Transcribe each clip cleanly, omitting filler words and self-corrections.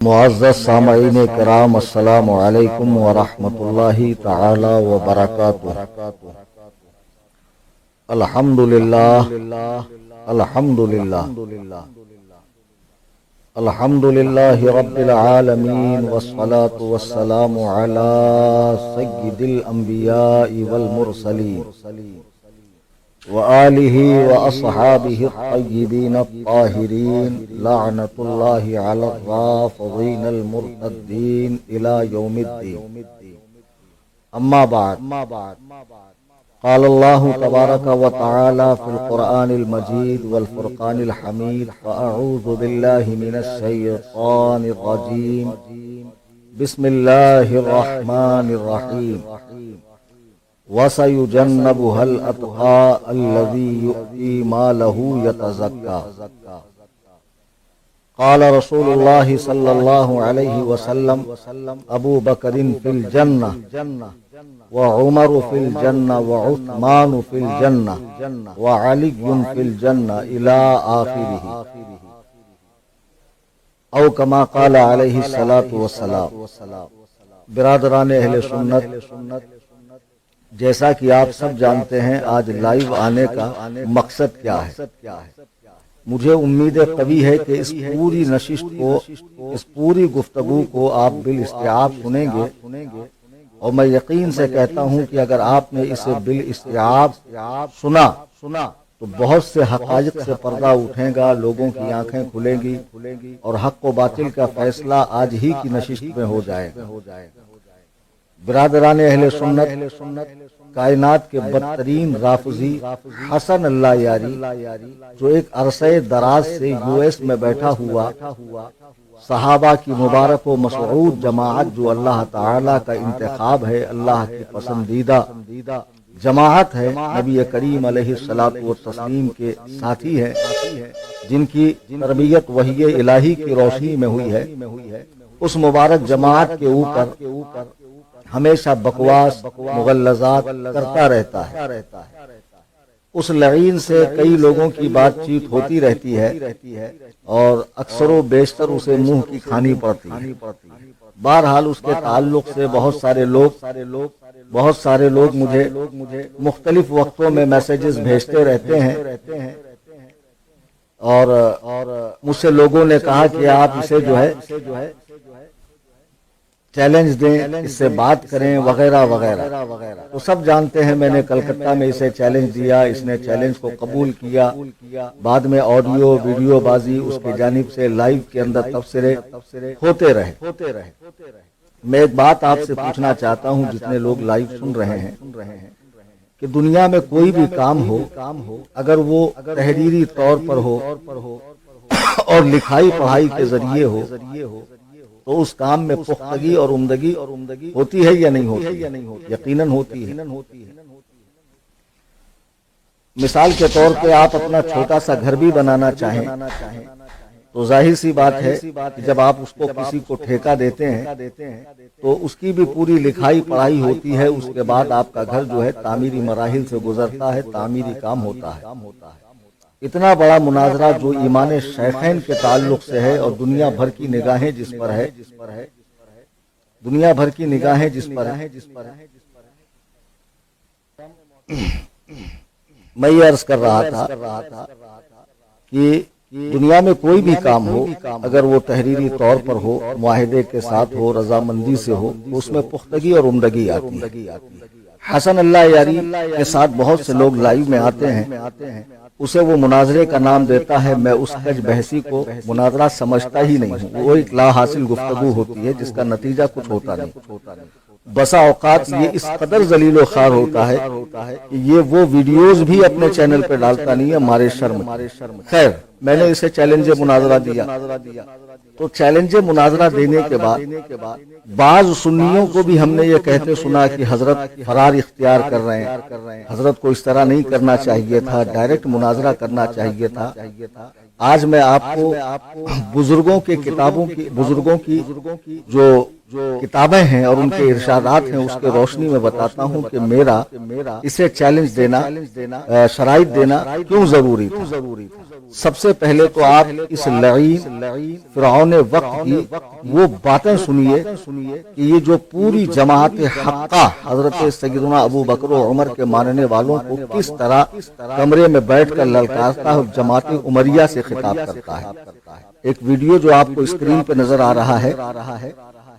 معزز سامعین کرام، السلام علیکم ورحمۃ اللہ تعالی وبرکاتہ۔ الحمدللہ الحمدللہ الحمدللہ رب العالمین، والصلاة والسلام علی سید الانبیاء والمرسلین وآلہ واصحابہ الطیبین الطاہرین، لعنۃ اللہ علی الرافضین المرتدین الی یوم الدین۔ اما بعد، قال اللہ تبارک و تعالی فی القرآن المجید والفرقان الحمید، فاعوذ باللہ من الشیطان الرجیم، بسم اللہ الرحمن الرحیم، وَسَيُجَنَّبُهَا الْأَتْقَى الَّذِي يُؤْتِي مَالَهُ يَتَزَكَّى۔ قال رسول اللہ صلی اللہ علیہ وسلم، ابو بکر فی الجنہ وعمر فی الجنہ وعثمان فی الجنہ وعلی فی الجنہ الی آخرہ، او کما قال علیہ الصلاۃ والسلام۔ برادران اہل سنت، جیسا کہ آپ سب جانتے ہیں، آج لائیو آنے کا مقصد کیا ہے۔ مجھے امید قوی ہے کہ اس پوری نشست کو، اس پوری گفتگو کو آپ بالاستیعاب سنیں گے، اور میں یقین سے کہتا ہوں کہ اگر آپ نے اسے بالاستیعاب سنا تو بہت سے حقائق سے پردہ اٹھے گا، لوگوں کی آنکھیں کھلیں گی، اور حق و باطل کا فیصلہ آج ہی کی نشست میں ہو جائے گا۔ برادران اہل سنت، کائنات کے بدترین رافضی حسن اللہ یاری، جو ایک عرصے دراز سے یو ایس میں بیٹھا ہوا صحابہ کی مبارک و مسعود جماعت، جو اللہ تعالی کا انتخاب ہے، اللہ کی پسندیدہ جماعت ہے، نبی کریم علیہ الصلوۃ والتسلیم کے ساتھی ہے، جن کی تربیت وحی الہی کی روشنی میں ہوئی ہے، اس مبارک جماعت کے اوپر ہمیشہ بکواس مغلظات کرتا رہتا ہے۔ اس لعین سے کئی لوگوں کی بات چیت ہوتی رہتی ہے، اور اکثر و بیشتر اسے منہ کی کھانی پڑتی ہے۔ بہرحال اس کے تعلق سے بہت سارے لوگ مجھے مختلف وقتوں میں میسیجز بھیجتے رہتے ہیں، اور مجھ سے لوگوں نے کہا کہ آپ اسے جو ہے چیلنج دیں، اس سے بات کریں وغیرہ وغیرہ۔ تو سب جانتے ہیں میں نے کلکتہ میں اسے چیلنج دیا، اس نے چیلنج کو قبول کیا، بعد میں آڈیو ویڈیو بازی اس کی جانب سے لائیو کے اندر تبصرے ہوتے رہے۔ میں ایک بات آپ سے پوچھنا چاہتا ہوں، جتنے لوگ لائیو سن رہے ہیں، کہ دنیا میں کوئی بھی کام ہو، اگر وہ تحریری طور پر ہو اور لکھائی پڑھائی کے ذریعے ہو، تو اس کام میں پختگی اور عمدگی ہوتی ہے یا نہیں ہوتی؟ یقیناً ہوتی ہے۔ مثال کے طور پہ آپ اپنا چھوٹا سا گھر بھی بنانا چاہیں تو ظاہر سی بات ہے کہ جب آپ اس کو کسی کو ٹھیکہ دیتے ہیں تو اس کی بھی پوری لکھائی پڑھائی ہوتی ہے، اس کے بعد آپ کا گھر جو ہے تعمیری مراحل سے گزرتا ہے، تعمیری کام ہوتا ہے۔ اتنا بڑا مناظرہ جو ایمان شیخین کے تعلق سے ہے، اور دنیا بھر کی نگاہیں جس پر ہے، میں یہ عرض کر رہا تھا کہ دنیا میں کوئی بھی کام ہو، اگر وہ تحریری طور پر ہو، معاہدے کے ساتھ ہو، رضامندی سے ہو، تو اس میں پختگی اور عمدگی آتی ہے۔ حسن اللہ یاری کے ساتھ بہت سے لوگ لائیو میں آتے ہیں، اسے وہ مناظرے کا نام دیتا ہے، میں اس کج بحثی کو مناظرہ سمجھتا ہی نہیں ہوں، وہ ایک لا حاصل گفتگو ہوتی ہے جس کا نتیجہ کچھ ہوتا نہیں۔ بسا اوقات یہ اس قدر ذلیل و خوار ہوتا ہے کہ یہ وہ ویڈیوز بھی اپنے چینل پہ ڈالتا نہیں ہے، ہمارے شرم۔ خیر، میں نے اسے چیلنج مناظرہ دیا، تو چیلنج مناظرہ دینے کے بعد بعض سنیوں کو بھی ہم نے یہ کہتے سنا کہ حضرت فرار اختیار کر رہے ہیں، حضرت کو اس طرح نہیں کرنا چاہیے تھا، ڈائریکٹ مناظرہ کرنا چاہیے تھا۔ آج میں آپ کو بزرگوں کی کتابوں کی، بزرگوں کی جو کتابیں ہیں اور ان کے ارشادات ہیں اس کے روشنی میں بتاتا ہوں کہ میرا اسے چیلنج دینا، شرائط دینا کیوں ضروری تھا۔ سب سے پہلے تو آپ اس لعین فرعون وقت کی وہ باتیں سنیے کہ یہ جو پوری جماعت حقہ حضرت سیدنا ابو بکر و عمر کے ماننے والوں کو کس طرح کمرے میں بیٹھ کر للکارتا ہے اور جماعت عمریہ سے خطاب کرتا ہے۔ ایک ویڈیو جو آپ کو اسکرین پہ نظر آ رہا ہے،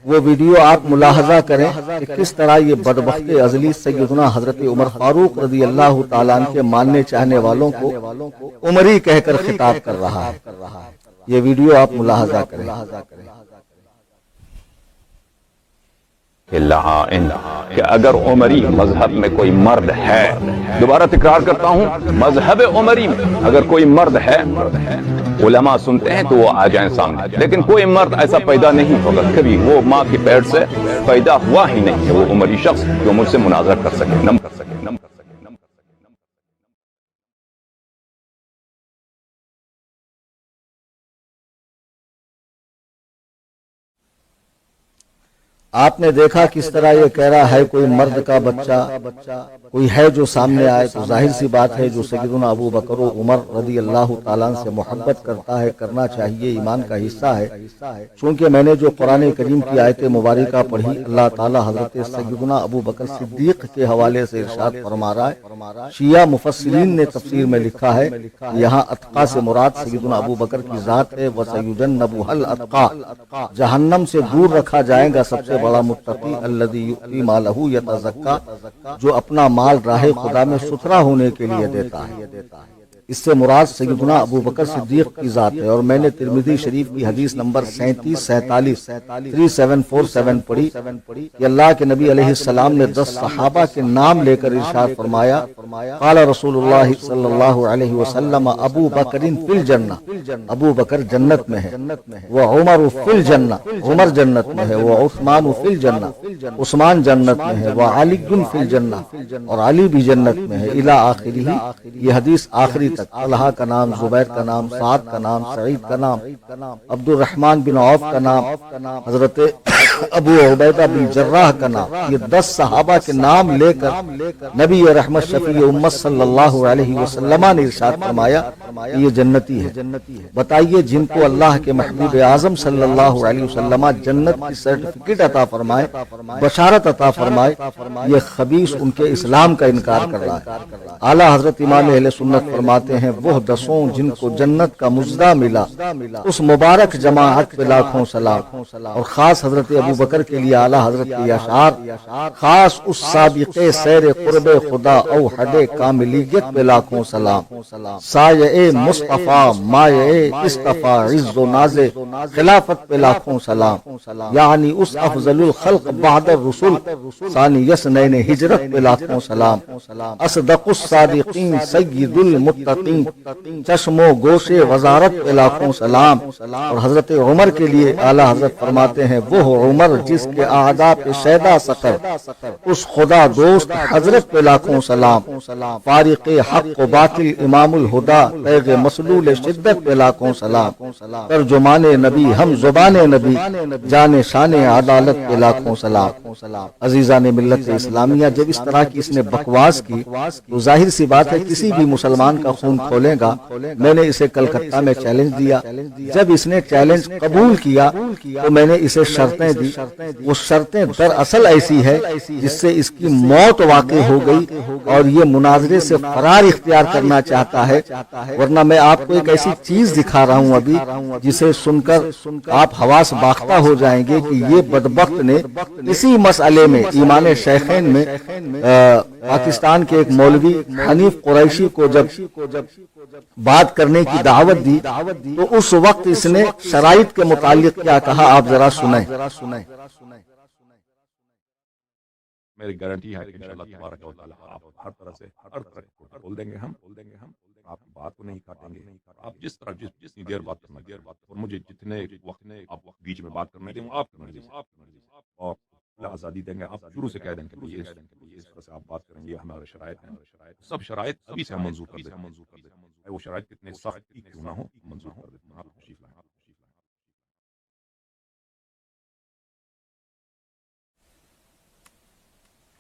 وہ ویڈیو آپ ملاحظہ کریں کہ کس طرح یہ بدبخت ازلی سیدنا حضرت عمر فاروق رضی اللہ تعالیٰ عنہ کے ماننے چاہنے والوں کو عمری کہہ کر خطاب کر رہا ہے۔ یہ ویڈیو آپ ملاحظہ کریں۔ کہ اگر عمری مذہب میں کوئی مرد ہے، دوبارہ تکرار کرتا ہوں، مذہب عمری میں اگر کوئی مرد ہے، علماء سنتے ہیں تو وہ آ جائیں سامنے، لیکن کوئی مرد ایسا پیدا نہیں ہوگا کبھی، وہ ماں کی پیٹ سے پیدا ہوا ہی نہیں ہے وہ عمری شخص جو مجھ سے مناظرہ کر سکے، نم کر سکے، نم کر سکے۔ آپ نے دیکھا کس طرح یہ کہہ رہا ہے کوئی مرد کا بچہ کوئی ہے جو سامنے آئے، تو ظاہر سی بات ہے جو سیدنا ابو بکر و عمر رضی اللہ تعالیٰ عنہ سے محبت کرتا ہے، کرنا چاہیے، ایمان کا حصہ ہے۔ چونکہ میں نے جو قرآن کریم کی آیت مبارکہ پڑھی، اللہ تعالیٰ حضرت سیدنا ابو بکر صدیق کے حوالے سے ارشاد فرما رہا ہے۔ شیعہ مفسرین نے تفسیر میں لکھا ہے یہاں اتقا سے مراد سیدنا ابو بکر کی ذات ہے، وَسَيُجَنَّبُهَا الْأَتْقَى، جہنم سے دور رکھا جائے گا سب سے بڑا متقی، الذی یؤتی مالہ یتزکا، جو اپنا مال راہ خدا میں ستھرا ہونے کے لیے دیتا ہے۔ اس سے مراد سیدنا ابو بکر صدیق کی ذات ہے۔ اور میں نے ترمذی شریف کی حدیث نمبر 3747 پڑھی کہ اللہ کے نبی علیہ السلام نے 10 صحابہ کے نام لے کر ارشاد فرمایا، قال رسول اللہ صلی اللہ علیہ وسلم ابو بکر فی الجنہ، ابو بکر جنت میں ہے، وعمر فی الجنہ، عمر جنت میں ہے، وعثمان فی الجنہ، عثمان جنت میں ہے، وعلی فی الجنہ، اور علی بھی جنت میں ہے، الی آخرہ، یہ حدیث آخری تک۔ طلحہ کا نام، زبیر کا نام، سعد کا نام، سعید کا نام، عبد الرحمن بن عوف کا نام، حضرت ابو عبیدہ بن جراح کا نام، یہ 10 صحابہ کے نام لے کر نبی رحمت شفیع امت صلی اللہ علیہ وسلم نے ارشاد فرمایا کہ یہ جنتی ہے۔ بتائیے جن کو اللہ کے محبوب اعظم صلی اللہ علیہ وسلم جنت کی سرٹیفکیٹ عطا فرمائے، بشارت عطا فرمائے، یہ خبیث ان کے اسلام کا انکار کر رہا ہے۔ اعلیٰ حضرت امام اہل سنت فرماتے ہیں وہ 10 جن کو جنت کا مژدہ ملا، اس مبارک جماعت پہ لاکھوں سلام، اور خاص حضرت ابو بکر کے لیے اعلیٰ حضرت کے اشعار، خاص اس سابق سیر قرب خدا او حد کاملیت پہ لاکھوں سلام، سایہ مصطفیٰ مایہ اصطفیٰ عز و ناز خلافت پہ لاکھوں سلام، یعنی اس افضل الخلق بعد الرسل ثانی یسنین ہجرت پہ لاکھوں سلام، اصدق الصادقین سید المتقین چشم و گوش وزارت پہ لاکھوں سلام۔ اور حضرت عمر کے لیے اعلیٰ حضرت فرماتے ہیں وہ عمر جس کے اعداء پہ شیدا سفر، اس خدا دوست حضرت پہ لاکھوں سلام، فارق حق و باطل امام الہدا تیغ مسلول شدت پہ لاکھوں سلام، ترجمان نبی ہم زبان نبی جان شان عدالت پہ لاکھوں سلام۔ عزیزان ملت اسلامیہ، جب اس طرح کی اس نے بکواس کی تو ظاہر سی بات ہے کسی بھی مسلمان کا خون کھولے گا۔ میں نے اسے کلکتہ میں چیلنج دیا، جب اس نے چیلنج قبول کیا تو میں نے اسے شرطیں دی، وہ شرطیں دراصل ایسی ہے جس سے اس کی موت واقع ہو گئی اور یہ مناظرے سے فرار اختیار کرنا چاہتا ہے۔ ورنہ میں آپ کو ایک ایسی چیز دکھا رہا ہوں ابھی جسے سن کر آپ حواس باختہ ہو جائیں گے کہ یہ بدبخت نے اسی مسئلے میں ایمان شیخین میں پاکستان کے ایک مولوی حنیف قریشی کو جب بات کرنے کی دعوت دی تو اس وقت اس نے شرائط کے متعلق کیا کہا، آپ ذرا سنیں۔ میری گارنٹی ہے کہ انشاءاللہ تبارک و تعالی آپ ہر طرح سے بول دیں گے ہم آپ کی بات کو نہیں کاٹیں گے، آپ جس طرح جتنی دیر بات کرنا اور مجھے جتنے وقت آپ بیچ میں بات کرنے دیں آپ کرنے دیں اور آزادی دیں گے۔ آپ شروع سے کہہ دیں کہ اس طرح سے آپ بات کریں گے، ہمارے شرائط ہیں، سب شرائط ابھی سے ہم منظور کر دیں، وہ شرائط کتنے سخت کیوں نہ ہو منظور کر دیتے ہیں۔ آپ تشریف لائیں۔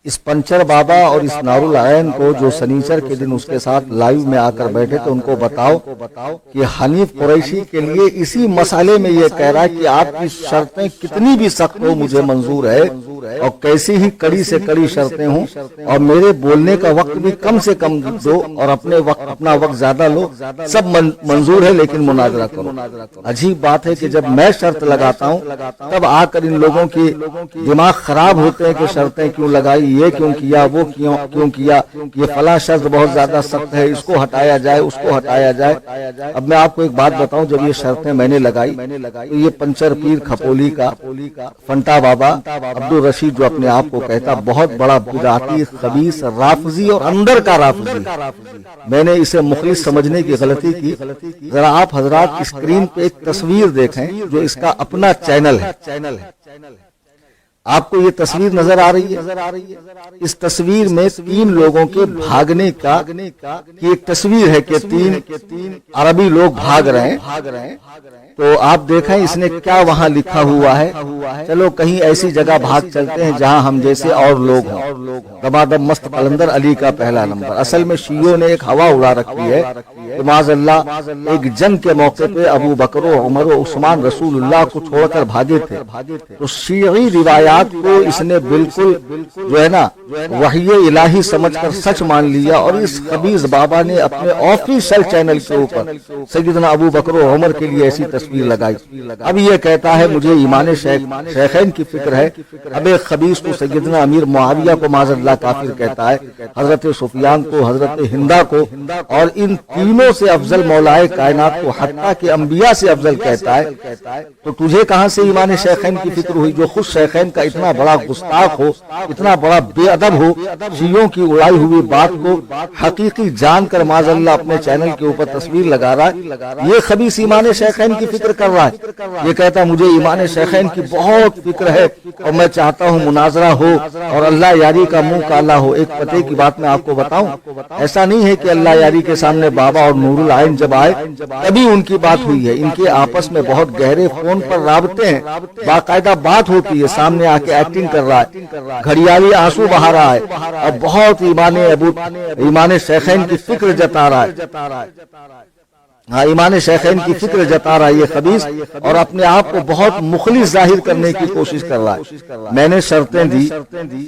اس پنچر بابا اور اس نور العین کو جو سنیچر کے دن اس کے ساتھ لائیو میں آ کر بیٹھے تو ان کو بتاؤ کہ حنیف قریشی کے لیے اسی مسئلے میں یہ کہہ رہا ہے کہ آپ کی شرطیں کتنی بھی سخت ہو مجھے منظور ہے، اور کیسی ہی کڑی سے کڑی شرطیں ہوں، اور میرے بولنے کا وقت بھی کم سے کم دو اور اپنا وقت زیادہ لو، سب منظور ہے، لیکن مناظرہ کرو۔ عجیب بات ہے کہ جب میں شرط لگاتا ہوں تب آ کر ان لوگوں کے دماغ خراب ہوتے ہیں کہ شرطیں کیوں لگائی، یہ کیوں کیا، وہ کیوں کیا، یہ فلاں شرط بہت زیادہ سخت ہے، اس کو ہٹایا جائے، اس کو ہٹایا جائے۔ اب میں آپ کو ایک بات بتاؤں، جب یہ شرطیں میں نے لگائی تو یہ پنچر پیر کھپولی کا فنٹا بابا عبد الرشید جو اپنے آپ کو کہتا بہت بڑا بدعتی خبیث رافضی اور اندر کا رافضی، میں نے اسے مخلص سمجھنے کی غلطی کی۔ ذرا آپ حضرات اسکرین پہ ایک تصویر دیکھیں جو اس کا اپنا چینل ہے۔ آپ کو یہ تصویر نظر آ رہی ہے؟ اس تصویر میں 3 لوگوں کے بھاگنے کی ایک تصویر ہے کہ 3 عربی لوگ بھاگ رہے ہیں۔ تو آپ دیکھیں اس نے کیا وہاں لکھا ہوا ہے۔ چلو کہیں ایسی جگہ بھاگ چلتے ہیں جہاں ہم جیسے اور لوگ ہوں۔ دمادم مست قلندر علی کا پہلا نمبر۔ اصل میں شیعوں نے ایک ہوا اڑا رکھی ہے کہ معاذ اللہ ایک جنگ کے موقع پہ ابو بکر و عمر و عثمان رسول اللہ کو چھوڑ کر بھاگے تھے، تو شیعی روایات کو اس نے بالکل جو ہے نا وحی الہی سمجھ کر سچ مان لیا، اور اس خبیث بابا نے اپنے آفیشل چینل کے اوپر سیدنا ابو بکر و عمر کے لیے ایسی تصویر لگائی۔ اب یہ کہتا ہے مجھے ایمان شیخین کی فکر ہے۔ اب ایک خبیث کو سیدنا امیر معاویہ کو معاذ اللہ کافر کہتا ہے، حضرت سفیان کو، حضرت ہندا کو، اور ان تینوں سے افضل مولائے کائنات کو حتیٰ کہ انبیاء سے افضل کہتا ہے۔ تو تجھے کہاں سے ایمان شیخین کی فکر ہوئی جو خود شیخین کا اتنا بڑا گستاخ ہو، اتنا بڑا بے ادب ہو، شیعوں کی اڑائی ہوئی بات کو حقیقی جان کر معاذ اللہ اپنے چینل کے اوپر تصویر لگا رہا ہے۔ یہ خبیث ایمان شیخین کی فکر کر رہا ہے۔ یہ کہتا مجھے ایمان شیخین کی بہت فکر ہے اور میں چاہتا ہوں مناظرہ ہو اور اللہ یاری کا منہ کالا ہو۔ ایک پتے کی بات میں آپ کو بتاؤں، ایسا نہیں ہے کہ اللہ یاری کے سامنے بابا اور نور العین جب آئے تبھی ان کی بات ہوئی ہے۔ ان کے آپس میں بہت گہرے فون پر رابطے ہیں، باقاعدہ بات ہوتی ہے، سامنے آ کے ایکٹنگ کر رہا ہے، گھڑیالی آنسو بہا رہا ہے، اور بہت ایمان شیخین کی فکر جتا رہا ہے۔ ہاں، ایمان شیخین کی فکر جتا رہا ہے یہ خبیث، اور اپنے آپ کو بہت مخلص ظاہر کرنے کی کوشش کر رہا ہے۔ میں نے شرطیں دی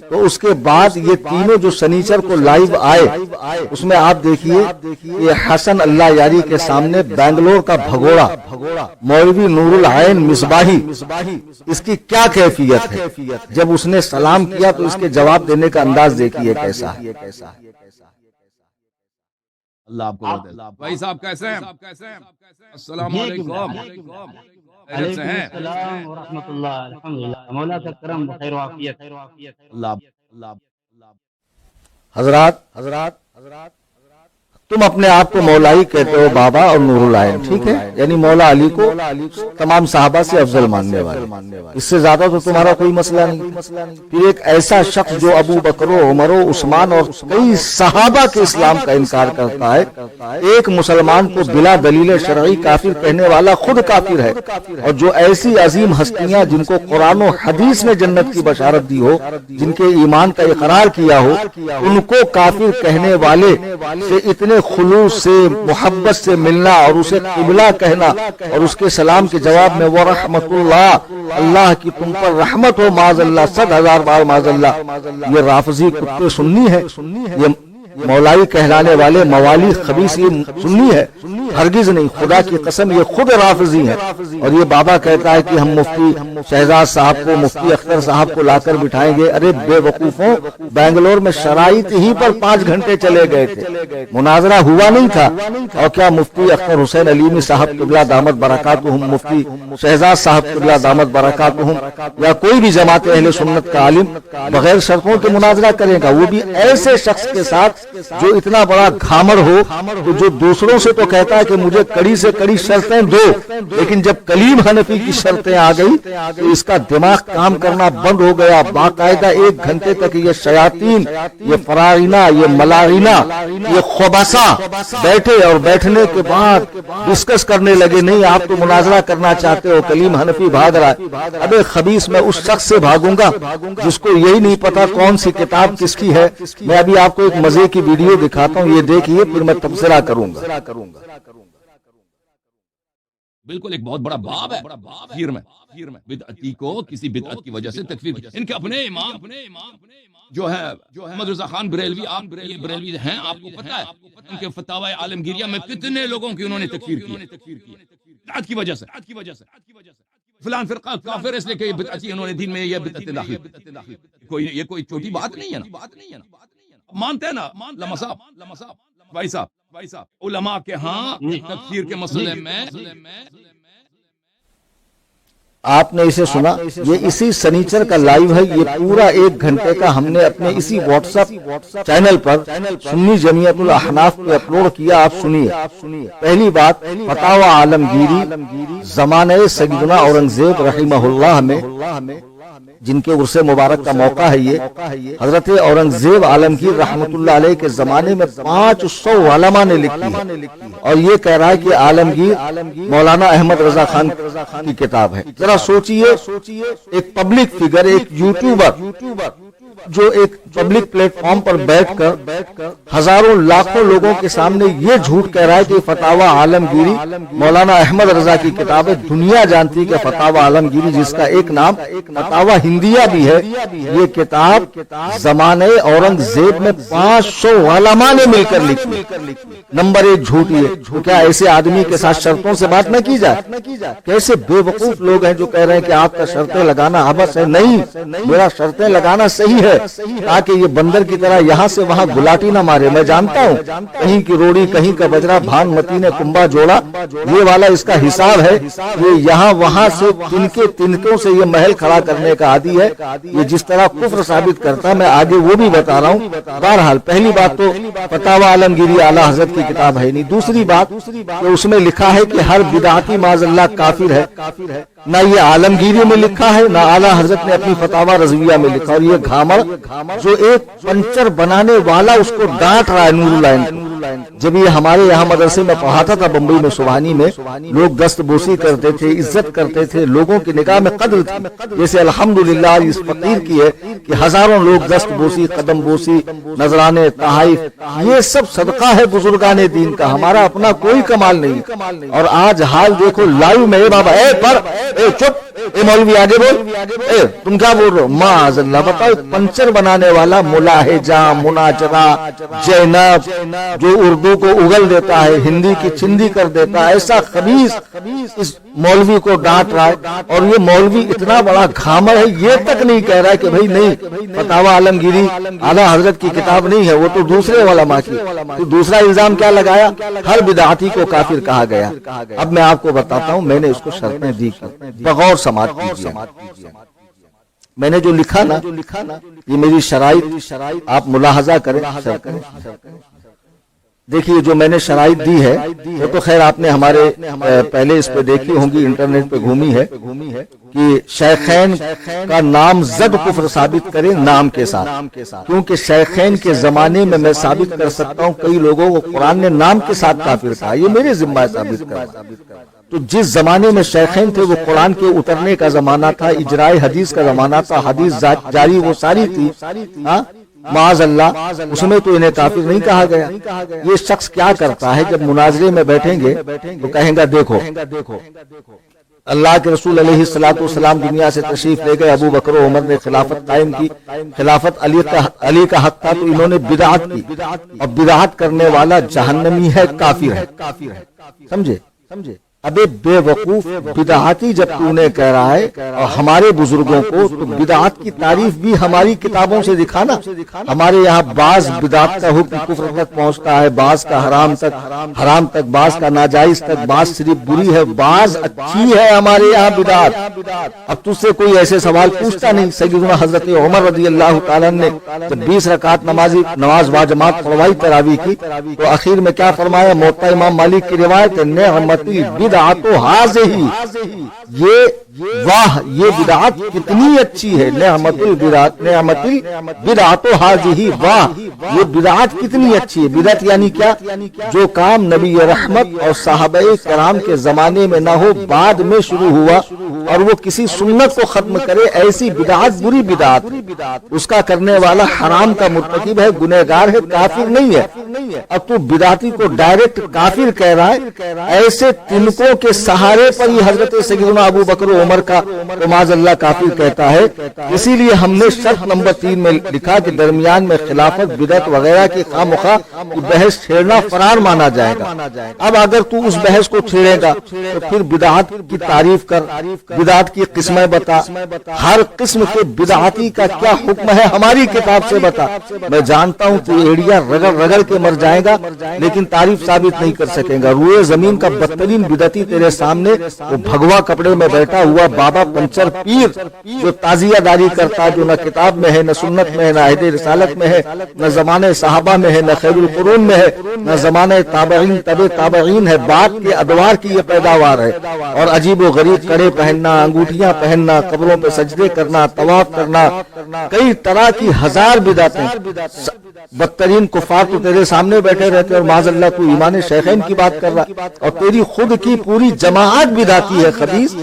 تو اس کے بعد یہ تینوں جو سنیچر کو لائیو آئے اس میں آپ دیکھیے کہ حسن اللہ یاری کے سامنے بنگلور کا بھگوڑا مولوی نور العین مصباحی، اس کی کیا کیفیت ہے۔ جب اس نے سلام کیا تو اس کے جواب دینے کا انداز دیکھیے کیسا ہے۔ اللہ آپ کو بھائی صاحب کیسے ہیں؟ السلام علیکم۔ علیکم السلام ورحمۃ اللہ۔ الحمدللہ، مولا کا کرم بخیر و عافیت۔ حضرات تم اپنے آپ کو مولائی کہتے ہو بابا اور نور العین، ٹھیک ہے، یعنی مولا علی کو تمام صحابہ سے افضل ماننے والے، اس سے زیادہ تو تمہارا کوئی مسئلہ نہیں۔ پھر ایک ایسا شخص جو ابو بکر و عمر و عثمان اور کئی صحابہ کے اسلام کا انکار کرتا ہے، ایک مسلمان کو بلا دلیل شرعی کافر کہنے والا خود کافر ہے، اور جو ایسی عظیم ہستیاں جن کو قرآن و حدیث نے جنت کی بشارت دی ہو، جن کے ایمان کا اقرار کیا ہو، ان کو کافر کہنے والے سے اتنے خلوص سے، محبت سے ملنا اور اسے قبلہ کہنا اور اس کے سلام کے جواب میں وہ رحمت اللہ کی تم پر رحمت ہو، معاذ اللہ، 100,000 بار معاذ اللہ، یہ رافضی کتے سنی ہے، یہ مولائی کہلانے والے موالی خبیث یہ سنی ہے، ہرگز نہیں، خدا کی قسم یہ خود رافضی ہے۔ اور یہ بابا کہتا ہے کہ ہم مفتی شہزاد صاحب کو، مفتی اختر صاحب کو لا کر بٹھائیں گے۔ ارے بے وقوفوں، بنگلور میں شرائط ہی پر 5 گھنٹے چلے گئے تھے، مناظرہ ہوا نہیں تھا، اور کیا مفتی اختر حسین علیمی صاحب قبلہ دامت برکاتہم، مفتی شہزاد صاحب قبلہ دامت برکاتہم، یا کوئی بھی جماعت اہل سنت کا عالم بغیر شرطوں کے مناظرہ کرے گا؟ وہ بھی ایسے شخص کے ساتھ جو اتنا بڑا گھامر ہو تو جو دوسروں سے تو کہتا ہے کہ مجھے کڑی سے کڑی شرطیں دو، لیکن جب کلیم حنفی کی شرطیں آ گئی تو اس کا دماغ کام کرنا بند ہو گیا۔ باقاعدہ 1 گھنٹے تک یہ شیاطین، یہ فرارینہ، یہ ملارینہ، یہ خبثہ بیٹھے اور بیٹھنے کے بعد ڈسکس کرنے لگے، نہیں آپ تو مناظرہ کرنا چاہتے ہو، کلیم حنفی بھاگ رہا ہے۔ ابے خبیث، میں اس شخص سے بھاگوں گا جس کو یہی نہیں پتا کون سی کتاب کس کی ہے۔ میں ابھی آپ کو ایک مزے کی ویڈیو دکھاتا ہوں، یہ دیکھیے، پھر میں تبصرہ کروں گا۔ بالکل ایک بہت بڑا باب ہے تکفیر میں، بدعتی کو کسی بدعت کی وجہ سے تکفیر۔ ان کے اپنے امام جو ہے محمد رضا خان بریلوی، آپ یہ بریلوی ہیں، آپ کو پتہ ہے ان کے فتاوی عالمگیریہ میں کتنے لوگوں کی انہوں نے تکفیر کی بدعت کی وجہ سے۔ فلان فرقہ کافر اس لیے کہ یہ بدعتی، انہوں نے دین میں یہ بدعت داخل، یہ کوئی چھوٹی بات نہیں ہے نا، مانتے ہیں نا لما صاحب بھائی صاحب علماء کے ہاں تکفیر کے مسئلے میں آپ نے اسے سنا، یہ اسی سنیچر کا لائیو ہے، یہ پورا 1 گھنٹے کا ہم نے اپنے اسی واٹس ایپ چینل پر سنی جمعیت الاحناف پہ اپلوڈ کیا۔ آپ سنیے۔ پہلی بات، فتاوی عالمگیری زمانہ سیدنا اورنگزیب رحمہ اللہ میں، جن کے عرص مبارک کا موقع ہے یہ، حضرت اورنگزیب عالمگیر رحمت اللہ علیہ کے زمانے میں 500 علماء نے لکھی ہے، اور یہ کہہ رہا ہے کہ عالمگیر مولانا احمد رضا خان کی کتاب ہے۔ ذرا سوچئے، ایک پبلک فگر، ایک یوٹیوبر جو ایک پبلک پلیٹ فارم پر بیٹھ کر ہزاروں لاکھوں لوگوں کے سامنے یہ جھوٹ کہہ رہا ہے کہ فتاوی عالمگیری مولانا احمد رضا کی کتاب ہے۔ دنیا جانتی کہ فتاوی عالمگیری، جس کا ایک نام فتاوی ہندیہ بھی ہے، یہ کتاب زمانے اورنگزیب میں 500 علماء نے مل کر لکھی۔ نمبر 1 جھوٹ یہ، کیا ایسے آدمی کے ساتھ شرطوں سے بات نہ کی جائے؟ کیسے بے وقوف لوگ ہیں جو کہہ رہے ہیں کہ آپ کا شرطیں لگانا عبث ہے۔ نہیں، میرا شرطیں لگانا صحیح ہے، تاکہ یہ بندر کی طرح یہاں سے وہاں گلاٹی نہ مارے۔ میں جانتا ہوں کہیں کی روڑی، کہیں کا بجرا، بھان متی نے کنبا جوڑا، یہ والا اس کا حساب ہے۔ یہ یہاں وہاں سے تنکوں سے یہ محل کھڑا کرنے کا عادی ہے، یہ جس طرح کفر ثابت کرتا ہے، میں آگے وہ بھی بتا رہا ہوں۔ بہرحال پہلی بات تو فتاوی عالمگیری اعلی حضرت کی کتاب ہے نہیں۔ دوسری بات کہ اس میں لکھا ہے کہ ہر بدعتی معاذ اللہ کافر ہے، نہ یہ عالمگیری میں لکھا ہے، نہ اعلی حضرت نے اپنی فتاوی رضویہ میں لکھا۔ اور یہ گھامر جو ایک پنچر بنانے والا اس کو ڈانٹ رہا ہے نور العین۔ جب یہ ہمارے یہاں مدرسے میں پڑھاتا تھا بمبئی میں سبحانی میں، لوگ دست بوسی کرتے تھے، عزت کرتے تھے، لوگوں کی نگاہ میں قدر تھی، جیسے الحمدللہ اس فقیر کی ہے کہ ہزاروں لوگ دست بوسی، قدم بوسی، نذرانے، تحائف، یہ سب صدقہ ہے بزرگان دین کا، ہمارا اپنا کوئی کمال نہیں۔ اور آج حال دیکھو لائیو میں، بابا چپ، مولوی آگے بول، تم کیا بول رہے ہو؟ معاذ اللہ، بتاؤ پنچر بنانے والا، ملاحجہ، مناجرہ، جینب، جو اردو کو اگل دیتا ہے، ہندی کی چندی کر دیتا ہے، ایسا خبیث اس مولوی کو ڈانٹ رہا ہے۔ اور یہ مولوی اتنا بڑا گھامر ہے، یہ تک نہیں کہہ رہا ہے کہ بھائی نہیں، فتاوی عالمگیری اعلی حضرت کی کتاب نہیں ہے، وہ تو دوسرے علماء کی۔ تو دوسرا الزام کیا لگایا؟ ہر بدعتی کو کافر کہا گیا۔ اب میں آپ کو بتاتا ہوں، میں نے اس کو شرطیں دی، بغور سماعت کیجیے۔ میں نے جو لکھا نا، یہ میری شرائط آپ ملاحظہ کریں۔ دیکھیے جو میں نے شرائط دی ہے، وہ تو خیر آپ نے ہمارے پہلے اس پہ دیکھی ہوں گی، انٹرنیٹ پہ گھومی ہے، کہ شیخین کا نام زد کفر ثابت کریں نام کے ساتھ، کیونکہ شیخین کے زمانے میں میں ثابت کر سکتا ہوں کئی لوگوں کو قرآن نے نام کے ساتھ کافر کہا، یہ میرے ذمہ ہے ثابت کرنا۔ تو جس زمانے میں شیخین تھے وہ قرآن کے اترنے کا زمانہ تھا، اجراء حدیث کا زمانہ تھا، حدیث جاری وہ ساری تھی، معاذ اللہ، اس میں تو انہیں کافر نہیں کہا گیا۔ یہ شخص کیا کرتا ہے، جب مناظرے میں بیٹھیں گے تو کہیں گا دیکھو اللہ کے رسول علیہ الصلوۃ والسلام دنیا سے تشریف لے گئے، ابو بکر و عمر نے خلافت قائم کی، خلافت علی کا حق تھا، تو انہوں نے بدعت کی، اور بدعت کرنے والا جہنمی ہے، کافر ہے۔ سمجھے؟ ابے بے وقوف بدعاتی جب تو انہیں کہہ رہا ہے اور ہمارے بزرگوں کو، تو بدعات کی تعریف بھی ہماری کتابوں سے دکھانا۔ ہمارے یہاں بعض بدعات کا حکم کفر تک پہنچتا ہے، بعض کا حرام تک، بعض کا ناجائز تک، بعض صرف بری ہے، بعض اچھی ہے ہمارے یہاں بدعات۔ اب تجھ سے کوئی ایسے سوال پوچھتا نہیں۔ سیدنا حضرت عمر رضی اللہ تعالیٰ نے جب 20 رکعت نماز باجماعت پڑھوائی تراویح کی تو آخر میں کیا فرمایا؟ موطا امام مالک کی روایت ہے، نعمت البدعۃ ھذہ، واہ یہ بدعت کتنی اچھی ہے، نعمت البدعۃ ھذہ، واہ یہ بدعت کتنی اچھی ہے۔ بدعت یعنی کیا؟ جو کام نبی رحمت اور صحابہ کرام کے زمانے میں نہ ہو، بعد میں شروع ہوا اور وہ کسی سنت کو ختم کرے، ایسی بدعت بری بدعت، اس کا کرنے والا حرام کا مرتکب ہے، گنہگار ہے، کافر نہیں ہے۔ اب تو بدعتی کو ڈائریکٹ کافر کہہ رہا ہے۔ ایسے تنکوں کے سہارے پر ہی حضرت سیدنا ابو بکر و عمر کا معاذ اللہ کافر کہتا ہے۔ اسی لیے ہم نے شرط نمبر 3 میں لکھا کہ درمیان میں خلافت، بدعت وغیرہ کی خواہ کی بحث چھیڑنا فرار مانا جائے گا۔ اب اگر تو اس بحث کو چھیڑے گا تو پھر بدعت کی تعریف کر، بدعت کی قسمیں بتا، ہر قسم کے بدعتی کا کیا حکم ہے ہماری کتاب سے بتا۔ میں جانتا ہوں تو ایڑیا رگڑ رگڑ کے مر جائے گا لیکن تعریف ثابت نہیں کر سکے گا۔ روئے زمین کا بدترین بدعتی تیرے سامنے، وہ بھگوا کپڑے میں بیٹھا ہوا بابا پنچر پیر جو تعزیہ داری کرتا ہے، جو نہ کتاب میں ہے، نہ سنت میں ہے، نہ عہد رسالت میں ہے، نہ زمانے صحابہ میں ہے، نہ خیر القرون میں ہے، نہ زمانے تابعین تابعین ہے۔ بات کے ادوار کی یہ پیداوار ہے۔ اور عجیب و غریب کڑے پہننا، انگوٹھیاں پہننا، قبروں پہ سجدے کرنا، طواف کرنا، کئی طرح کی ہزار بدعتیں۔ بدترین کفار تو تیرے سامنے بیٹھے رہتے اور معاذ اللہ تو ایمان شیخین کی بات کر رہا، اور تیری خود کی پوری جماعت بدعتی ہے خبیث،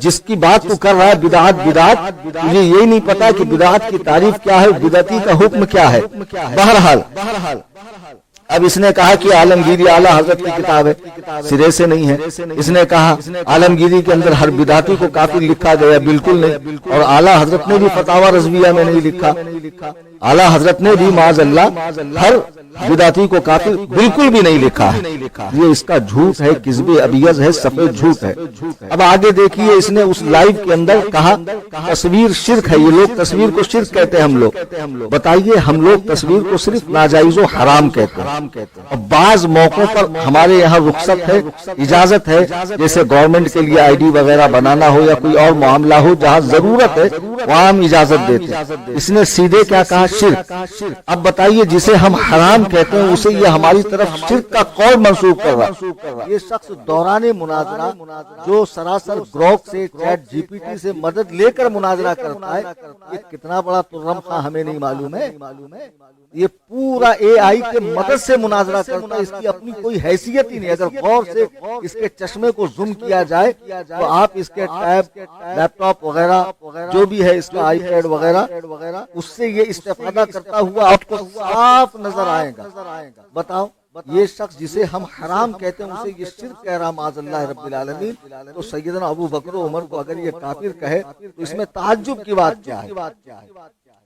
جس کی بات تو کر رہا ہے بدعت، تجھے یہ نہیں پتا کہ بدعت کی تعریف کیا ہے، بدعتی کا حکم کیا ہے۔ بہرحال اب اس نے کہا کہ عالمگیری اعلیٰ حضرت کی کتاب ہے، سرے سے نہیں ہے۔ اس نے کہا عالمگیری کے اندر ہر بدعتی کو کافر لکھا گیا، بالکل نہیں، اور اعلیٰ حضرت نے بھی فتاوی رضویہ میں نہیں لکھا، اعلیٰ حضرت نے بھی معاذ اللہ ہر بدعتی کو کافر بالکل بھی نہیں لکھا ہے۔ یہ اس کا جھوٹ ہے، کذب ابیض ہے، سفید جھوٹ ہے۔ اب آگے دیکھیے، اس نے اس لائیو کے اندر کہا تصویر شرک ہے، یہ لوگ تصویر کو شرک کہتے ہیں۔ ہم لوگ بتائیے، ہم لوگ تصویر کو صرف ناجائز و حرام کہتے ہیں۔ اب بعض موقعوں پر ہمارے یہاں رخصت ہے، اجازت ہے، جیسے گورنمنٹ کے لیے ID وغیرہ بنانا ہو یا کوئی اور معاملہ ہو جہاں ضرورت ہے وہاں ہم اجازت دیتے ہیں۔ اس نے سیدھے کیا کہا؟ شرک۔ اب بتائیے، جسے ہم حرام کہتے ہیں اسے یہ ہماری طرف شرک کا قول منسوخ کر رہا۔ یہ شخص دوران مناظرہ جو سراسر گروک سے، چیٹ GPT سے مدد لے کر مناظرہ کرتا ہے، یہ کتنا بڑا ترم خواہ ہمیں نہیں معلوم ہے۔ یہ پورا AI کے مدد سے مناظرہ کرتا ہے، اس کی اپنی کوئی حیثیت ہی نہیں۔ اگر غور سے اس کے چشمے کو زوم کیا جائے تو آپ اس کے ٹیب، لیپ ٹاپ وغیرہ جو بھی ہے، اس کا iPad وغیرہ، اس سے یہ استفادہ کرتا ہوا آپ کو صاف نظر آئے گا۔ بتاؤ، یہ شخص جسے ہم حرام کہتے ہیں اسے یہ شرک کہہ رہا معاذ اللہ رب العالمین، تو سیدنا ابو بکر و عمر کو اگر یہ کافر کہے تو اس میں تعجب کی بات کیا ہے؟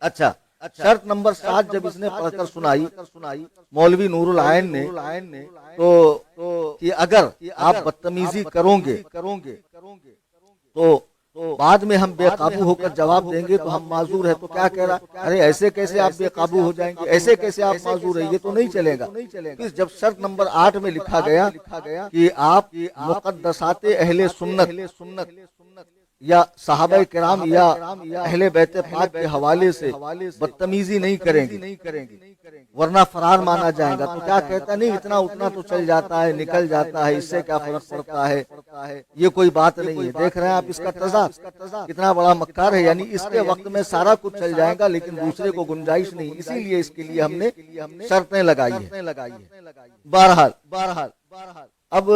اچھا، شرط نمبر 7 جب اس نے پڑھ کر سنائی مولوی نور العین نے، تو کہ اگر آپ بدتمیزی کرو گے تو بعد میں ہم بے قابو ہو کر جواب دیں گے تو ہم معذور ہیں۔ تو کیا کہہ رہا؟ ارے ایسے کیسے آپ بے قابو ہو جائیں گے، ایسے کیسے آپ معذور ہیں، یہ تو نہیں چلے گا۔ پھر جب شرط نمبر 8 میں لکھا گیا کہ آپ مقدسات اہل سنت یا صحابہ کرام یا اہل بیت پاک کے حوالے سے بدتمیزی نہیں کریں گے ورنہ فرار مانا جائے گا، تو کیا کہتا؟ نہیں، اتنا اتنا تو چل جاتا ہے، نکل جاتا ہے، اس سے کیا فرق پڑتا ہے، یہ کوئی بات نہیں ہے۔ دیکھ رہے ہیں آپ اس کا تضاد کتنا بڑا مکار ہے، یعنی اس کے وقت میں سارا کچھ چل جائے گا لیکن دوسرے کو گنجائش نہیں، اسی لیے اس کے لیے ہم نے شرطیں لگائی ہیں۔ بہرحال اب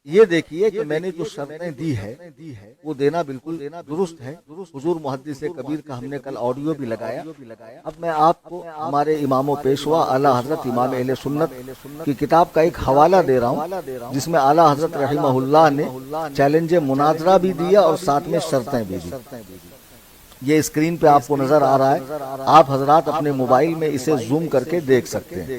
یہ دیکھیے کہ میں نے جو شرطیں دی ہے وہ دینا بالکل درست ہے۔ حضور محدث کبیر کا ہم نے کل آڈیو بھی لگایا۔ اب میں آپ کو ہمارے امام و پیشوا اعلیٰ حضرت امام اہل سنت کی کتاب کا ایک حوالہ دے رہا ہوں، جس میں اعلیٰ حضرت رحمہ اللہ نے چیلنج مناظرہ بھی دیا اور ساتھ میں شرطیں بھی دی۔ یہ اسکرین پہ آپ کو نظر آ رہا ہے، آپ حضرات اپنے موبائل میں اسے زوم کر کے دیکھ سکتے ہیں۔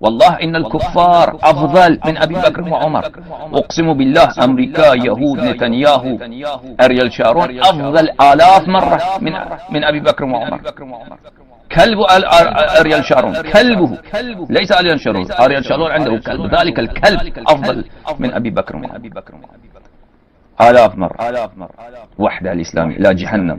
والله إن الكفار أفضل من أبي بكر وعمر. أقسم بالله أمريكا، يهود، نتنياهو، أريل شارون أفضل آلاف مرة من أبي بكر وعمر. كلب أريل شارون، كلبه ليس أريل شارون. أريل شارون عنده كلب، ذلك الكلب أفضل من أبي بكر وعمر آلاف مرة. وحدة الإسلام لا جهنم.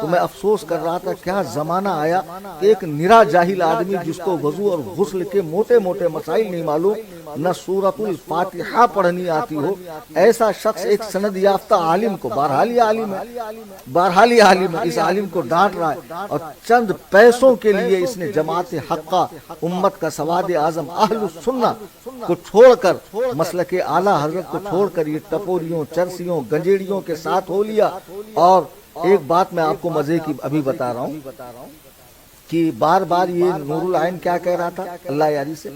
تو میں افسوس کر رہا تھا کیا زمانہ آیا کہ ایک نرا جاہل آدمی جس کو وضو اور غسل کے موٹے موٹے مسائل نہیں معلوم، نہ سورۃ الفاتحہ پڑھنی آتی ہو، ایسا شخص ایک سند یافتہ عالم کو، بہرحال یہ عالم ہے، اس عالم کو ڈانٹ رہا ہے، اور چند پیسوں کے لیے اس نے جماعت حقہ، امت کا سواد اعظم اہل السنہ کو چھوڑ کر، مسلک اعلیٰ حضرت کو چھوڑ کر یہ ٹپوریوں، چرسیوں، گنجیڑیوں کے ساتھ ہو لیا۔ اور ایک بات میں آپ کو مزے کی ابھی بتا رہا ہوں کہ بار بار یہ نور العین کیا کہہ رہا تھا اللہ یاری سے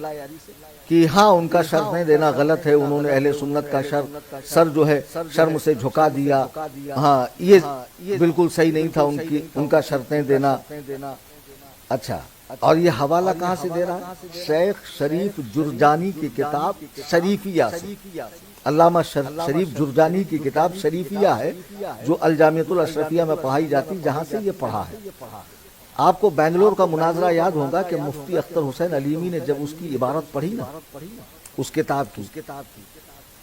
کہ ہاں ان کا شر نہیں دینا غلط ہے، انہوں نے اہل سنت کا سر جو ہے شرم سے جھکا دیا، ہاں یہ بالکل صحیح نہیں تھا ان کا شرطیں دینا۔ اچھا، اور یہ حوالہ کہاں سے دے رہا ہے؟ شیخ شریف جرجانی کی کتاب شریفیہ سے، علامہ شریف جرجانی کی کتاب شریفیہ ہے جو الجامعۃ الاشرفیہ میں پڑھائی جاتی، جہاں سے یہ پڑھا ہے۔ آپ کو بنگلور کا مناظرہ یاد ہوگا کہ مفتی اختر حسین علیمی نے جب اس کی عبارت پڑھی نا اس کتاب کی،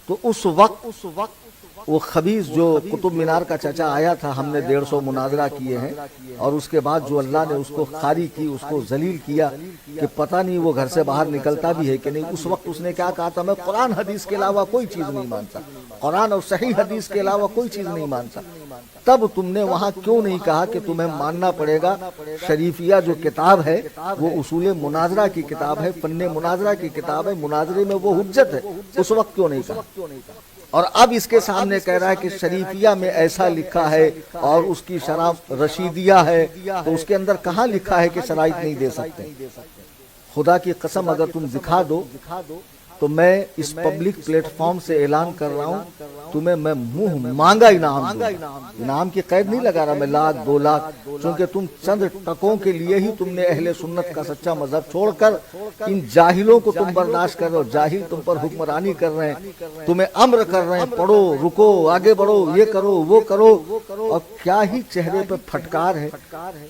تو اس وقت وہ خبیث جو قطب مینار کا چچا آیا تھا، ہم نے 150 مناظرہ کیے ہیں، اور اس کے بعد جو اللہ نے اس کو خاری کی، اس کو ذلیل کیا کہ پتہ نہیں وہ گھر سے باہر نکلتا بھی ہے کہ نہیں، اس وقت اس نے کیا کہا تھا؟ میں قرآن حدیث کے علاوہ کوئی چیز نہیں مانتا، قرآن اور صحیح حدیث کے علاوہ کوئی چیز نہیں مانتا۔ تب تم نے وہاں کیوں نہیں کہا کہ تمہیں ماننا پڑے گا شریفیہ جو کتاب ہے وہ اصول مناظرہ کی کتاب ہے، فن مناظرہ کی کتاب ہے، مناظرے میں وہ حجت ہے، اس وقت کیوں نہیں کہا؟ اور اب اس کے سامنے کہہ رہا ہے کہ شریفیہ میں ایسا لکھا ہے اور اس کی شرح رشیدیہ ہے، تو اس کے اندر کہاں لکھا ہے کہ شرائط نہیں دے سکتے؟ خدا کی قسم اگر تم دکھا دو تو میں اس پبلک پلیٹ فارم سے اعلان کر رہا ہوں تمہیں میں منہ مانگا انعام دوں گا۔ انعام کی قید نہیں لگا رہا میں، 1,00,000 2,00,000، چونکہ تم چند ٹکوں کے لیے ہی تم نے اہل سنت کا سچا مذہب چھوڑ کر ان جاہلوں کو تم برداشت کر رہے ہو، جاہل تم پر حکمرانی کر رہے ہیں، تمہیں امر کر رہے ہیں پڑھو، رکو، آگے بڑھو، یہ کرو، وہ کرو، اور کیا ہی چہرے پہ پھٹکار ہے۔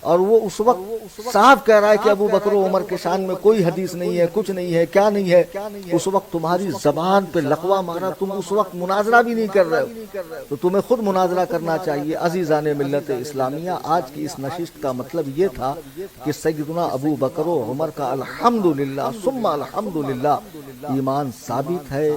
اور وہ اس وقت صاحب کہہ رہا ہے کہ ابو بکر و عمر کے شان میں کوئی حدیث نہیں ہے، کچھ نہیں ہے، کیا نہیں ہے۔ اس وقت تمہاری زبان پہ لقوہ مارا، تم اس وقت مناظرہ بھی نہیں کر رہے ہو، تو تمہیں خود مناظرہ کرنا چاہیے۔ عزیزان ملت اسلامیہ، آج کی اس نشست کا مطلب یہ تھا کہ سیدنا ابو بکر و عمر کا الحمدللہ ثم الحمدللہ ایمان ثابت ہے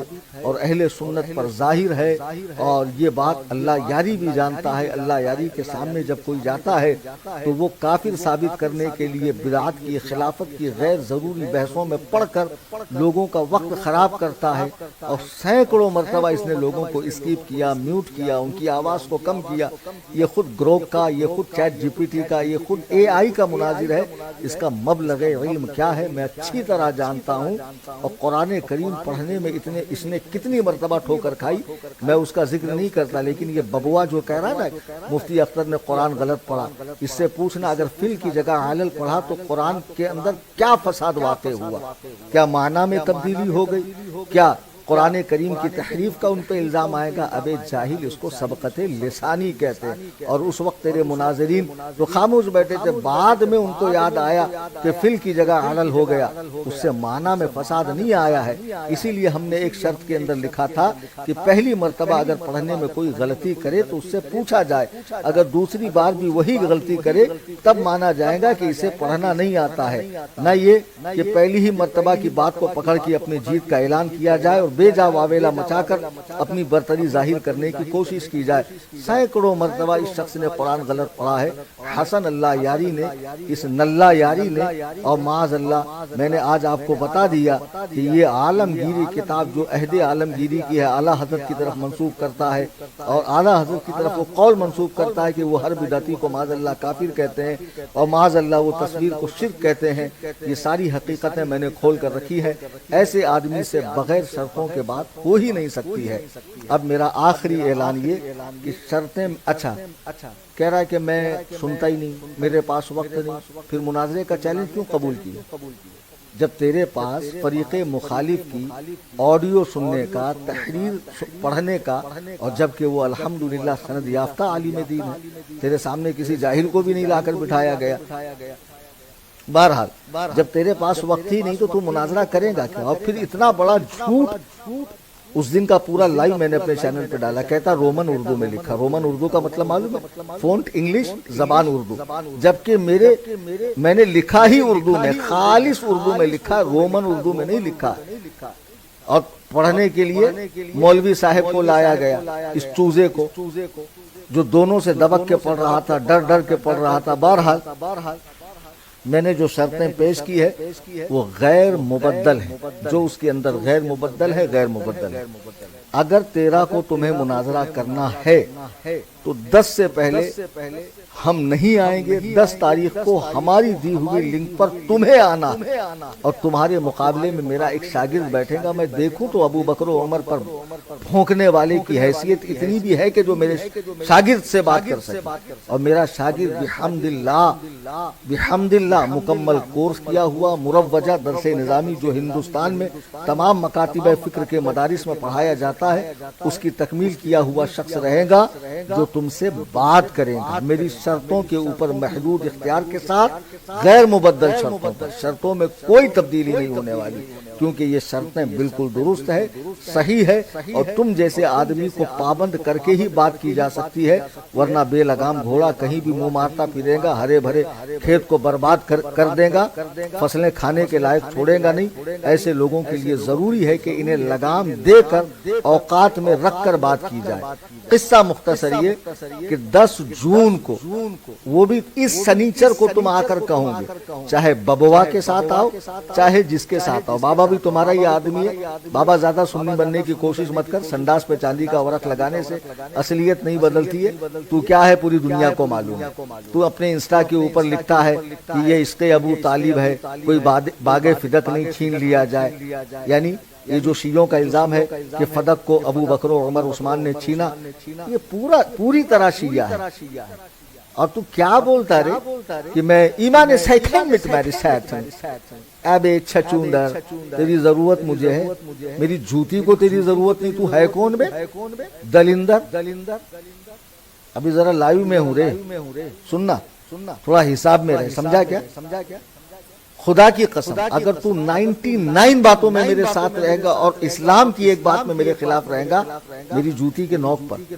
اور اہل سنت پر ظاہر ہے، اور یہ بات اللہ یاری بھی جانتا ہے۔ اللہ یاری کے سامنے جب کوئی جاتا ہے تو وہ کافر ثابت کرنے کے لیے بدعت کی، خلافت کی غیر ضروری بحثوں میں پڑھ کر لوگوں کا وقت خراب کرتا ہے، اور سینکڑوں مرتبہ اس نے لوگوں کو اسکیپ کیا، میوٹ کیا، ان کی آواز کو کم کیا۔ یہ خود گروک کا، یہ خود چیٹ جی پی ٹی کا، یہ خود اے آئی کا مناظر ہے۔ اس کا مبلغ علم کیا ہے میں اچھی طرح جانتا ہوں، اور قرآن کریم پڑھنے میں اس نے کتنی مرتبہ ٹھوکر کھائی میں اس کا ذکر نہیں کرتا، لیکن یہ ببوا جو کہہ رہا نا مفتی اختر نے قرآن غلط پڑھا، اس سے پوچھنا اگر فل کی جگہ علل پڑھا تو قرآن کے اندر کیا فساد واقع ہوا؟ کیا معنی میں تبدیلی ہو گئی؟ کیا قرآن کریم کی تحریف کا ان پہ الزام آئے گا؟ ابے جاہل، اس کو سبقت لسانی کہتے ہیں۔ اور اس وقت تیرے مناظرین تو خاموش بیٹھے تھے، بعد میں ان کو یاد آیا کہ فل کی جگہ علل ہو گیا، اس سے معنی میں فساد نہیں آیا ہے۔ اسی لیے ہم نے ایک شرط کے اندر لکھا تھا کہ پہلی مرتبہ اگر پڑھنے میں کوئی غلطی کرے تو اس سے پوچھا جائے، اگر دوسری بار بھی وہی غلطی کرے تب مانا جائے گا کہ اسے پڑھنا نہیں آتا ہے، نہ یہ کہ پہلی ہی مرتبہ کی بات کو پکڑ کے اپنی جیت کا اعلان کیا جائے اور بے جا واویلا مچا کر اپنی برتری ظاہر کرنے کی کوشش کی جائے۔ سینکڑوں مرتبہ اس شخص نے قرآن غلط پڑھا ہے، حسن اللہ یاری نے، اس نلہ یاری نے، اور معاذ اللہ میں نے آج آپ کو بتا دیا کہ یہ عالمگیری کتاب جو عہد عالمگیری کی ہے اعلیٰ حضرت کی طرف منسوب کرتا ہے، اور اعلیٰ حضرت کی طرف وہ قول منسوب کرتا ہے کہ وہ ہر بدعتی کو معاذ اللہ کافر کہتے ہیں، اور معاذ اللہ وہ تصویر کو شرک کہتے ہیں۔ یہ ساری حقیقتیں میں نے کھول کر رکھی ہے، ایسے آدمی سے بغیر شرطوں کے بات ہو ہی نہیں سکتی ہے۔ اب میرا آخری اعلان یہ کہ شرطیں، اچھا کہہ رہا ہے کہ میں سنتا ہی نہیں، میرے پاس وقت نہیں، پھر مناظرے کا چیلنج کیوں قبول کیا؟ جب تیرے پاس فریق مخالف کی آڈیو سننے کا، تحریر پڑھنے کا، اور جبکہ وہ الحمدللہ سند یافتہ عالم دین ہے، تیرے سامنے کسی جاہل کو بھی نہیں لا کر بٹھایا گیا۔ بہرحال جب تیرے پاس وقت ہی نہیں تو مناظرہ کرے گا کیا؟ اور پھر اتنا بڑا جھوٹ اس دن کا پورا لائیو میں نے اپنے چینل پہ ڈالا. کہتا رومن اردو میں لکھا. رومن اردو کا مطلب معلوم ہے؟ فونٹ انگلش، زبان اردو. جبکہ میں نے لکھا ہی اردو میں، خالص اردو میں لکھا، رومن اردو میں نہیں لکھا. اور پڑھنے کے لیے مولوی صاحب کو لایا گیا، اس چوزے کو جو دونوں سے دبک کے پڑھ رہا تھا، ڈر ڈر کے پڑھ رہا تھا. بہرحال میں نے جو شرطیں پیش کی ہے وہ غیر مبدل ہیں. جو اس کے اندر غیر مبدل ہے، غیر مبدل ہے. اگر 13 کو تمہیں مناظرہ کرنا ہے تو 10 سے پہلے ہم نہیں آئیں گے. 10 تاریخ کو ہماری دی ہوئی لنک پر تمہیں آنا، اور تمہارے مقابلے میں میرا ایک شاگرد بیٹھے گا. میں دیکھوں تو ابو بکر و عمر پر بھونکنے والے کی حیثیت اتنی بھی ہے کہ جو میرے شاگرد سے بات کر سکے. اور میرا شاگرد بحمداللہ مکمل کورس کیا ہوا، مروجہ درس نظامی جو ہندوستان میں تمام مکاتب فکر کے مدارس میں پڑھایا جاتا ہے، اس کی تکمیل کیا ہوا شخص رہے گا جو تم سے بات کرے گا میری شرطوں کے اوپر محدود اختیار کے ساتھ، غیر مبدل شرطوں پر. شرطوں میں کوئی تبدیلی نہیں ہونے والی، کیونکہ یہ شرطیں بالکل درست ہے، صحیح ہے. اور تم جیسے آدمی کو پابند کر کے ہی بات کی جا سکتی ہے، ورنہ بے لگام گھوڑا کہیں بھی منہ مارتا پھرے گا، ہرے بھرے کھیت کو برباد کر دے گا، فصلیں کھانے کے لائق چھوڑے گا نہیں. ایسے لوگوں کے لیے ضروری ہے کہ انہیں لگام دے کر اوقات میں رکھ کر بات کی جائے. قصہ مختصر یہ کہ 10 جون کو، وہ بھی اس سنیچر کو تم آ کر کہوں گے، چاہے ببوا کے ساتھ آؤ چاہے جس کے ساتھ آؤ. بابا بھی تمہارا ہی آدمی ہے. بابا زیادہ سنی بننے کی کوشش مت کر. سنڈاس پہ چاندی کا ورق لگانے سے اصلیت نہیں بدلتی ہے. تو کیا ہے پوری دنیا کو معلوم ہے. تو اپنے انسٹا کے اوپر لکھتا ہے کہ یہ عشق ابو طالب ہے، کوئی باغ فدق نہیں چھین لیا جائے. یعنی یہ جو شیعوں کا الزام ہے کہ فدق کو ابو بکر و عمر عثمان نے چھینا، یہ پوری طرح شیعہ ہے. اور تو کیا بولتا رہے کہ میں ایمان سیکھیں مت میری ساتھ ہوں. ابے چھچوندر، تیری ضرورت مجھے ہے، میری جوتی کو تیری ضرورت نہیں. تو ہے کون بے دلندر؟ ابھی ذرا لائیو میں ہوں رے، سننا تھوڑا حساب میں رہے. سمجھا کیا؟ خدا کی قسم اگر تو 99 باتوں میں میرے ساتھ رہے گا اور اسلام کی ایک بات میں میرے خلاف رہے گا، میری جوتی کے نوک پر.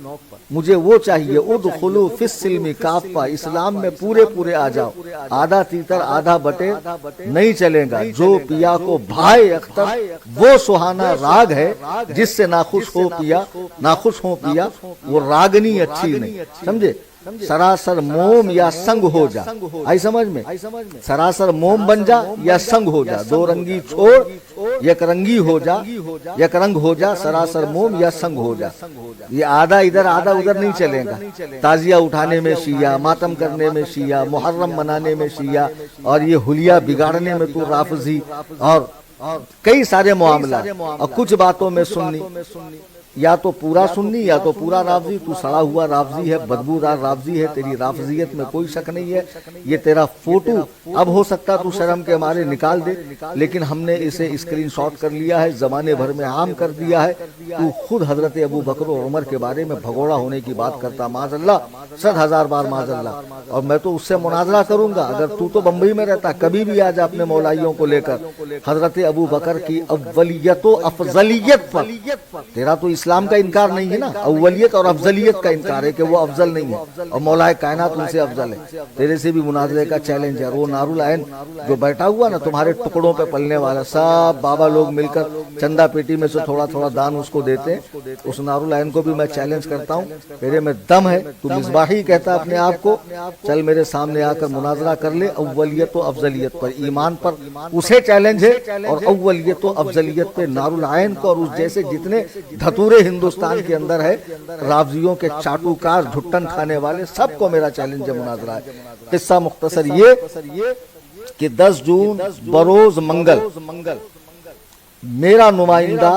مجھے وہ چاہیے ادخلوا فی السلم کافہ، اسلام میں پورے آ جاؤ. آدھا تیتر آدھا بٹے نہیں چلے گا. جو پیا کو بھائے اختر وہ سہانا راگ ہے، جس سے ناخوش ہو پیا وہ راگنی اچھی نہیں. سمجھے؟ سراسر موم یا سنگ ہو جا. آئی سمجھ میں؟ سراسر موم بن جا یا سنگ ہو جا. دو رنگی چھوڑ یک رنگی ہو جا، یک رنگ ہو جا. سراسر موم یا سنگ ہو جا. یہ آدھا ادھر آدھا ادھر نہیں چلے گا. تازیہ اٹھانے میں شیعہ، ماتم کرنے میں شیعہ، محرم منانے میں شیعہ، اور یہ حلیہ بگاڑنے میں تو رافضی، اور کئی سارے معاملات. اور کچھ باتوں میں سنی، یا تو پورا سنی یا تو پورا رافضی. تو سڑا ہوا رافضی ہے، بدبودار رافضی ہے. تیری رافضیت میں کوئی شک نہیں ہے. یہ تیرا فوٹو اب ہو سکتا تو شرم کے مارے نکال دے، لیکن ہم نے اسے اسکرین شاٹ کر لیا ہے، زمانے بھر میں عام کر دیا ہے. تو خود حضرت ابو بکر و عمر کے بارے میں بھگوڑا ہونے کی بات کرتا. معاذ اللہ، 100,000 بار معاذ اللہ. اور میں تو اس سے مناظرہ کروں گا. اگر تو بمبئی میں رہتا، کبھی بھی آ جا اپنے مولائیوں کو لے کر حضرت ابو بکر کی اولیت و افضلیت پر. تیرا تو اسلام کا انکار نہیں ہے نا، اولیت اور افضلیت کا انکار ہے کہ وہ افضل نہیں ہے اور مولا کائنات ان سے افضل ہے. تیرے سے بھی مناظرے کا چیلنج ہے. وہ نارالعین جو بیٹھا ہوا نا تمہارے ٹکڑوں پہ پلنے والا، سب بابا لوگ مل کر چندہ پیٹی میں سے تھوڑا دان اس کو دیتے ہیں. اس نارالعین کو بھی میں چیلنج کرتا ہوں، میرے میں دم ہے. تو مصباحی کہتا اپنے آپ کو، چل میرے سامنے آ کر مناظرہ کر لے اولیت و افضلیت پر. ایمان پر اسے چیلنج ہے، اور اولیت و افضلیت پہ نارالعین کو اور اس جیسے جتنے دھتورے ہندوستان کے اندر ہے، رافضیوں کے چاٹوکار ڈھٹن کھانے والے، سب کو میرا چیلنج مناظرہ ہے. قصہ مختصر یہ کہ 10 جون بروز منگل میرا نمائندہ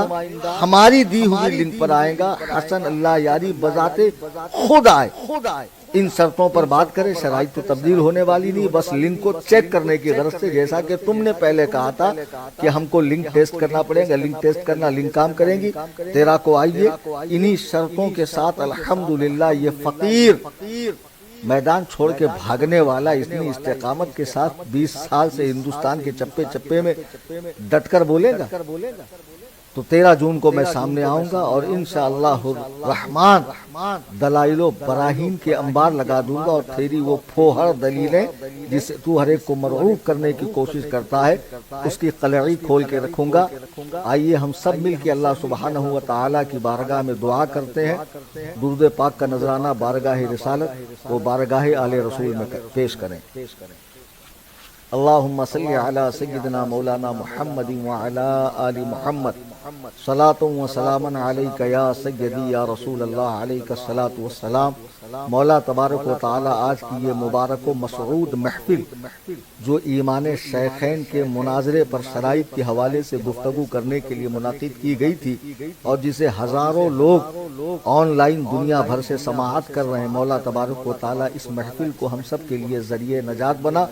ہماری دی ہوئی لنک پر آئے گا. حسن اللہ یاری بذات خود آئے، ان شرطوں پر بات کرے. شرائط تو تبدیل ہونے والی نہیں، بس لنک کو چیک کرنے کی غرض سے. جیسا کہ تم نے پہلے کہا تھا کہ ہم کو لنک ٹیسٹ کرنا پڑے گا، لنک ٹیسٹ کرنا، لنک کام کریں گی. 13 کو آئیے. انہی شرطوں کے ساتھ الحمدللہ یہ فقیر میدان چھوڑ کے بھاگنے والا اتنی استقامت کے ساتھ 20 سال سے ہندوستان کے چپے چپے میں ڈٹ کر بولے گا. تو 13 جون کو میں سامنے آؤں گا اور انشاءاللہ الرحمن دلائل و براہین کے انبار لگا دوں گا، اور تیری وہ پھوہر دلیلیں جسے تو ہر ایک کو مرعوب کرنے کی کوشش کرتا ہے اس کی قلعی کھول کے رکھوں گا۔ آئیے ہم سب مل کے اللہ سبحانہ و تعالیٰ کی بارگاہ میں دعا کرتے ہیں، درود پاک کا نذرانہ بارگاہ رسالت وہ بارگاہ آل رسول میں پیش کریں۔ اللہم صلی علی سیدنا مولانا محمد وعلی آل محمد، صلاۃ و سلام علیک یا سیدی یا رسول اللہ، علیک الصلاۃ والسلام۔ مولا تبارک و تعالی آج کی یہ مبارک و مسعود محفل جو ایمان شیخین کے مناظرے پر شرائط کے حوالے سے گفتگو کرنے کے لیے منعقد کی گئی تھی، اور جسے ہزاروں لوگ آن لائن دنیا بھر سے سماعت کر رہے ہیں، مولا تبارک و تعالی اس محفل کو ہم سب کے لیے ذریعہ نجات بنا،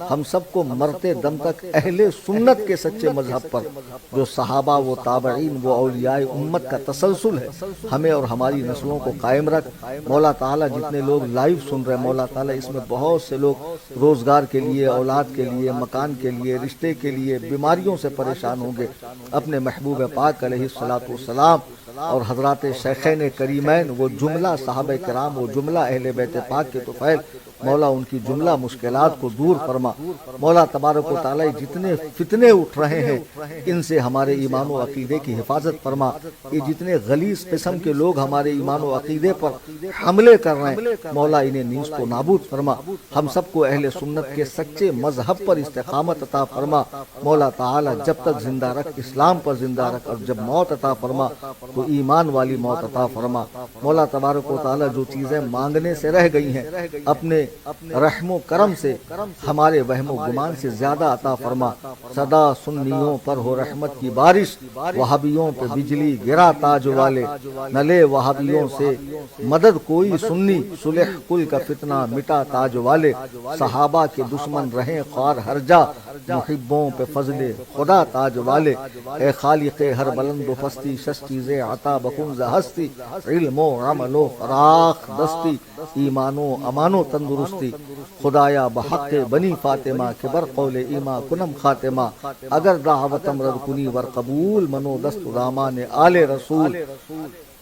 ہم سب کو مرتے دم تک اہل سنت کے سچے مذہب پر جو صحابہ و تابعین و اولیاء امت کا تسلسل ہے، ہمیں اور ہماری نسلوں کو قائم رکھ۔ مولا تعالی جتنے لوگ لائیو سن رہے ہیں، مولا تعالی اس میں بہت سے لوگ روزگار کے لیے، اولاد کے لیے، مکان کے لیے، رشتے کے لیے، بیماریوں سے پریشان ہوں گے، اپنے محبوب پاک علیہ الصلوۃ والسلام اور حضرات شیخین کریمین، وہ جملہ صحابہ کرام، وہ جملہ اہل بیت پاک کے طفیل، مولا ان کی جملہ مشکلات کو دور فرما۔ مولا تبارک و تعالی جتنے فتنے اٹھ رہے ہیں ان سے ہمارے ایمان و عقیدے کی حفاظت فرما۔ یہ جتنے غلیظ قسم کے لوگ ہمارے ایمان و عقیدے پر حملے کر رہے ہیں، مولا انہیں نیز کو نابود فرما۔ ہم سب کو اہل سنت کے سچے مذہب پر استقامت عطا فرما۔ مولا تعالی جب تک زندہ رکھ، اسلام پر زندہ رکھ، اور جب موت عطا فرما تو ایمان والی موت عطا فرما۔ مولا تبارک و تعالی جو چیزیں مانگنے سے رہ گئی ہیں اپنے رحم و کرم سے ہمارے وہم و گمان سے زیادہ عطا فرما۔ صدا سنیوں پر ہو رحمت کی بارش، وہابیوں پہ بجلی گرا تاج والے، نہ لے وہابیوں سے مدد کوئی سنی، صلح کل کا فتنہ مٹا تاج والے، صحابہ کے دشمن رہیں خوار ہر جا، محبوں پہ فضل خدا تاج والے۔ اے خالق ہر بلند و پستی، شش چیزیں عطا بخنز ہستی، علم و عمل و فراخ دستی، ایمان و امان و تندرستی، خدایا بحق بنی فاطمہ کے بر قول ایما کنم خاتمہ، اگر دعوتم رد کنی ور قبول منو دست دامان آل رسول۔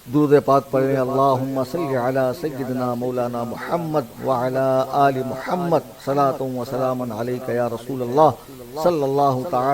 درود پاک پڑھیں، اللہم صلی علی سیدنا مولانا محمد وعلی آل محمد، صلاۃ و سلام علیک یا رسول اللہ صلی اللہ تعالی